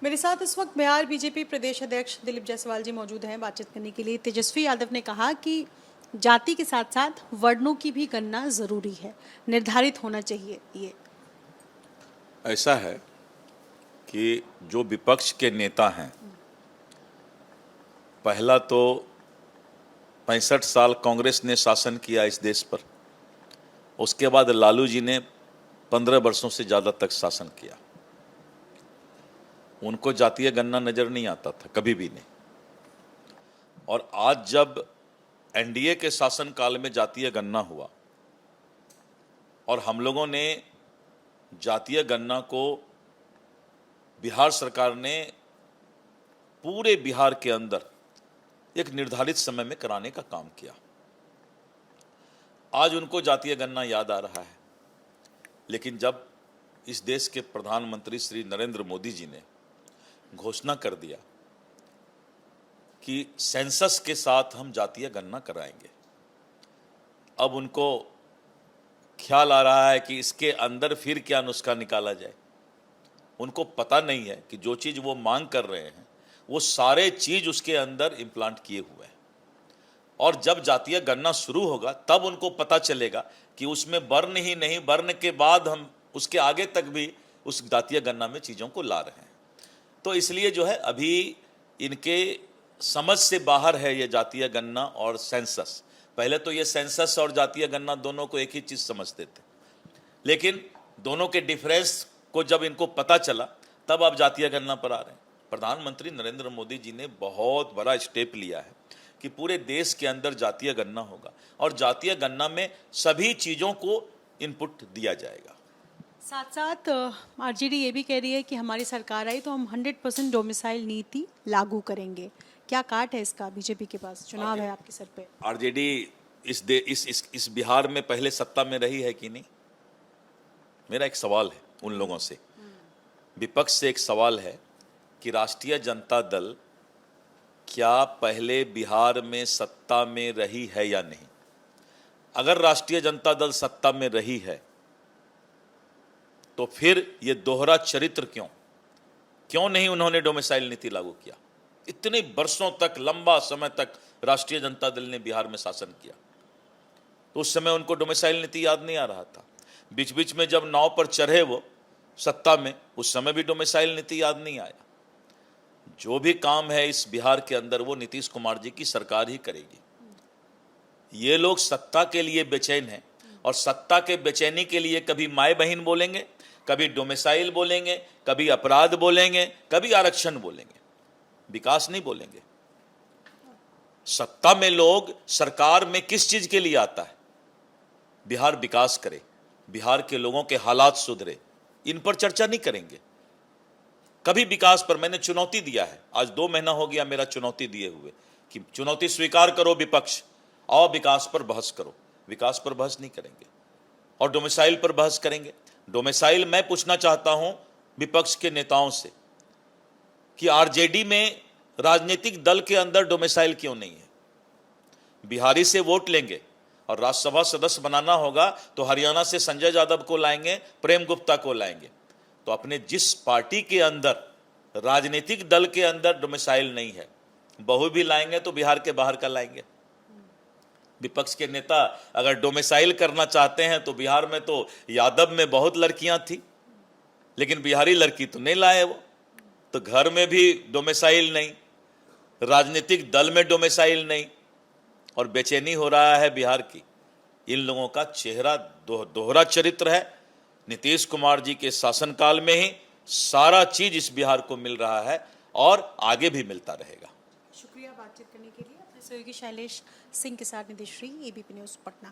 मेरे साथ इस वक्त बिहार बीजेपी प्रदेश अध्यक्ष दिलीप जायसवाल जी मौजूद हैं बातचीत करने के लिए। तेजस्वी यादव ने कहा कि जाति के साथ साथ वर्णों की भी गणना जरूरी है, निर्धारित होना चाहिए। ये ऐसा है कि जो विपक्ष के नेता हैं, पहला तो 65 साल कांग्रेस ने शासन किया इस देश पर, उसके बाद लालू जी ने 15 वर्षों से ज़्यादा तक शासन किया। उनको जातीय गणना नज़र नहीं आता था, कभी भी नहीं। और आज जब एनडीए के शासन काल में जातीय गणना हुआ और हम लोगों ने जातीय गणना को बिहार सरकार ने पूरे बिहार के अंदर एक निर्धारित समय में कराने का काम किया। आज उनको जातीय गणना याद आ रहा है, लेकिन जब इस देश के प्रधानमंत्री श्री नरेंद्र मोदी जी ने घोषणा कर दिया कि सेंसस के साथ हम जातीय गणना कराएंगे, अब उनको ख्याल आ रहा है कि इसके अंदर फिर क्या नुस्खा निकाला जाए। उनको पता नहीं है कि जो चीज़ वो मांग कर रहे हैं वो सारे चीज़ उसके अंदर इम्प्लांट किए हुए हैं। और जब जातीय गणना शुरू होगा तब उनको पता चलेगा कि उसमें वर्ण ही नहीं, वर्ण के बाद हम उसके आगे तक भी उस जातीय गणना में चीज़ों को ला रहे हैं। तो इसलिए जो है अभी इनके समझ से बाहर है ये जातीय गणना और सेंसस। पहले तो ये सेंसस और जातीय गणना दोनों को एक ही चीज़ समझते थे, लेकिन दोनों के डिफरेंस को जब इनको पता चला तब अब जातीय गणना पर आ रहे हैं। प्रधानमंत्री नरेंद्र मोदी जी ने बहुत बड़ा स्टेप लिया है कि पूरे देश के अंदर जातीय गणना होगा और जातीय गणना में सभी चीज़ों को इनपुट दिया जाएगा। साथ साथ आरजेडी ये भी कह रही है कि हमारी सरकार आई तो हम 100% डोमिसाइल नीति लागू करेंगे। क्या काट है इसका बीजेपी के पास? चुनाव है आपके सर पे। आरजेडी इस बिहार में पहले सत्ता में रही है कि नहीं? मेरा एक सवाल है उन लोगों से, विपक्ष से एक सवाल है कि राष्ट्रीय जनता दल क्या पहले बिहार में सत्ता में रही है या नहीं? अगर राष्ट्रीय जनता दल सत्ता में रही है तो फिर ये दोहरा चरित्र क्यों नहीं उन्होंने डोमिसाइल नीति लागू किया? इतने वर्षों तक, लंबा समय तक राष्ट्रीय जनता दल ने बिहार में शासन किया, तो उस समय उनको डोमिसाइल नीति याद नहीं आ रहा था। बीच बीच में जब नाव पर चढ़े वो सत्ता में, उस समय भी डोमिसाइल नीति याद नहीं आया। जो भी काम है इस बिहार के अंदर वो नीतीश कुमार जी की सरकार ही करेगी। ये लोग सत्ता के लिए बेचैन हैं और सत्ता के बेचैनी के लिए कभी माए बहन बोलेंगे, कभी डोमिसाइल बोलेंगे, कभी अपराध बोलेंगे, कभी आरक्षण बोलेंगे, विकास नहीं बोलेंगे। सत्ता में लोग सरकार में किस चीज के लिए आता है? बिहार विकास करे, बिहार के लोगों के हालात सुधरे, इन पर चर्चा नहीं करेंगे। कभी विकास पर मैंने चुनौती दिया है, आज 2 महीना हो गया मेरा चुनौती दिए हुए कि चुनौती स्वीकार करो विपक्ष, आओ विकास पर बहस करो। विकास पर बहस नहीं करेंगे और डोमिसाइल पर बहस करेंगे। डोमिसाइल मैं पूछना चाहता हूं विपक्ष के नेताओं से कि आरजेडी में राजनीतिक दल के अंदर डोमिसाइल क्यों नहीं है? बिहारी से वोट लेंगे और राज्यसभा सदस्य बनाना होगा तो हरियाणा से संजय यादव को लाएंगे, प्रेम गुप्ता को लाएंगे। तो अपने जिस पार्टी के अंदर, राजनीतिक दल के अंदर डोमिसाइल नहीं है, बहु भी लाएंगे तो बिहार के बाहर का लाएंगे। विपक्ष के नेता अगर डोमिसाइल करना चाहते हैं तो बिहार में तो यादव में बहुत लड़कियां थी, लेकिन बिहारी लड़की तो नहीं लाए वो। तो घर में भी डोमिसाइल नहीं, राजनीतिक दल में डोमिसाइल नहीं, और बेचैनी हो रहा है बिहार की। इन लोगों का चेहरा दोहरा चरित्र है। नीतीश कुमार जी के शासनकाल में ही सारा चीज इस बिहार को मिल रहा है और आगे भी मिलता रहेगा। शुक्रिया बातचीत करने के लिए। अपने सहयोगी शैलेश सिंह के साथ निदेश श्री, एबीपी न्यूज़ पटना।